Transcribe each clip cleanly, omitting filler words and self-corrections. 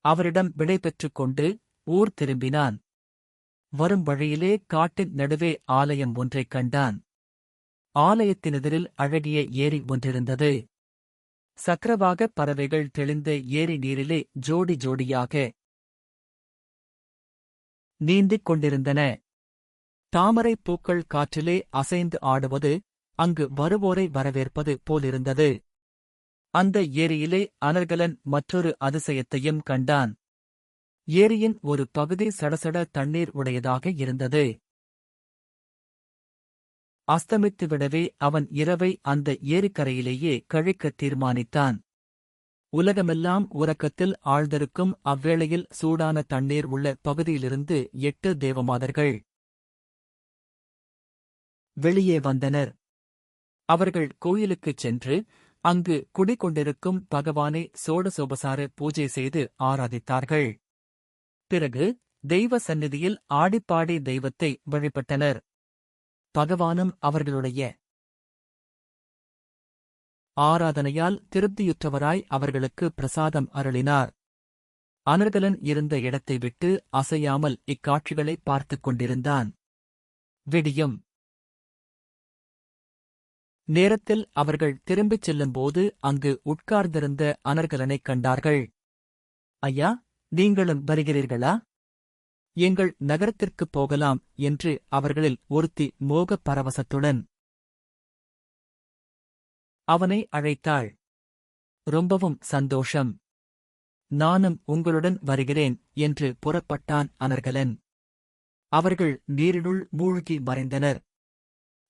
அவரிடம் விடை பெற்றுக் கொண்டு ஊர் திரும்பினான். வரும் வழியிலே காட்டின் நடுவே ஆலயம் ஒன்றைக் கண்டான். ஆலயத்தினெதிரில் அழகிய ஏரி ஒன்றிருந்தது. சக்கரவாக பறவைகள் தெளிந்த ஏரி நீரிலே ஜோடி ஜோடியாக நீந்திக் கொண்டிருந்தன. தாமரைப் பூக்கள் காற்றிலே அசைந்து ஆடுவது அங்கு வருவோரை வரவேற்பது போலிருந்தது. அந்த ஏரியிலே அனர்கலன் மற்றொரு அதிசயத்தையும் கண்டான். ஏரியின் ஒரு பகுதி சடசட தண்ணீர் உடையதாக இருந்தது. அஸ்தமித்துவிடவே அவன் இரவை அந்த ஏரிக்கரையிலேயே கழிக்கத் தீர்மானித்தான். உலகமெல்லாம் உறக்கத்தில் ஆழ்ந்திருக்கும் அவ்வேளையில் சூடான தண்ணீர் உள்ள பகுதியிலிருந்து 8 தேவமாதர்கள் வெளியே வந்தனர். அவர்கள் கோயிலுக்குச் சென்று அங்கு குடிகொண்டிருக்கும் பகவானை சோடசோபசார பூஜை செய்து ஆராதித்தார்கள். பிறகு தெய்வ சந்நிதியில் ஆடிப்பாடி தெய்வத்தை வழிபட்டனர். பகவானும் அவர்களுடைய ஆராதனையால் திருப்தியுற்றவராய் அவர்களுக்கு பிரசாதம் அருளினார். அனர்கலன் இருந்த இடத்தை விட்டு அசையாமல் இக்காட்சிகளை பார்த்துக் கொண்டிருந்தான். விடியும் நேரத்தில் அவர்கள் திரும்பிச் செல்லும்போது அங்கு உட்கார்ந்திருந்த அனர்கலனைக் கண்டார்கள். ஐயா, நீங்களும் வருகிறீர்களா? எங்கள் நகரத்திற்குப் போகலாம் என்று அவர்களில் ஒருத்தி மோகப் பரவசத்துடன் அவனை அழைத்தாள். ரொம்பவும் சந்தோஷம், நானும் உங்களுடன் வருகிறேன் என்று புறப்பட்டான் அனர்கலன். அவர்கள் நீரினுள் மூழ்கி மறைந்தனர்.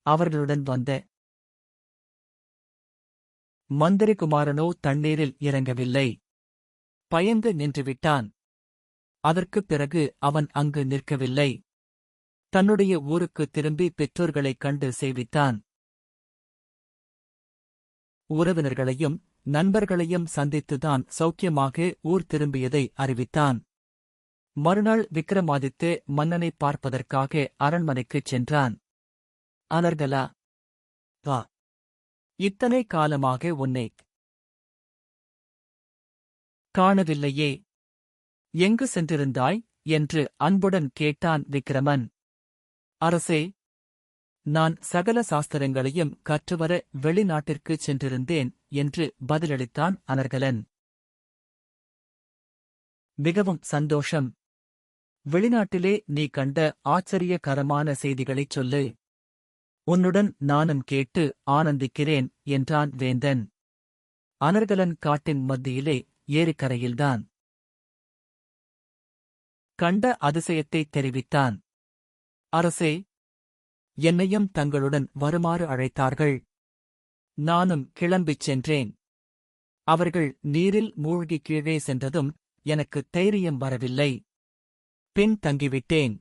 அவர்களுடன் வந்த மந்திரிகுமாரனோ தண்ணீரில் இறங்கவில்லை. பயந்து நின்றுவிட்டான். அதற்குப் பிறகு அவன் அங்கு நிற்கவில்லை. தன்னுடைய ஊருக்குத் திரும்பி பெற்றோர்களைக் கண்டு சேவித்தான். உறவினர்களையும் நண்பர்களையும் சந்தித்துதான் சௌக்கியமாக ஊர் திரும்பியதை அறிவித்தான். மறுநாள் விக்ரமாதித்ய மன்னனை பார்ப்பதற்காக அரண்மனைக்குச் சென்றான். அனர்கலா, வா, இத்தனை காலமாக உன்னைக் காணவில்லையே, எங்கு சென்றிருந்தாய் என்று அன்புடன் கேட்டான் விக்கிரமன். அரசே, நான் சகல சாஸ்திரங்களையும் கற்றுவர வெளிநாட்டிற்குச் சென்றிருந்தேன் என்று பதிலளித்தான் அனர்கலன். மிகவும் சந்தோஷம். வெளிநாட்டிலே நீ கண்ட ஆச்சரியகரமான செய்திகளைச் சொல்லு. உன்னுடன் நானும் கேட்டு ஆனந்திக்கிறேன் என்றான் வேந்தன். அனர்கலன் காட்டின் மத்தியிலே ஏரிக்கரையில்தான் கண்ட அதிசயத்தைத் தெரிவித்தான். அரசே, என்னையும் தங்களுடன் வருமாறு அழைத்தார்கள். நானும் கிளம்பிச் சென்றேன். அவர்கள் நீரில் மூழ்கி கீழே சென்றதும் எனக்கு தைரியம் வரவில்லை. பின் தங்கிவிட்டேன்.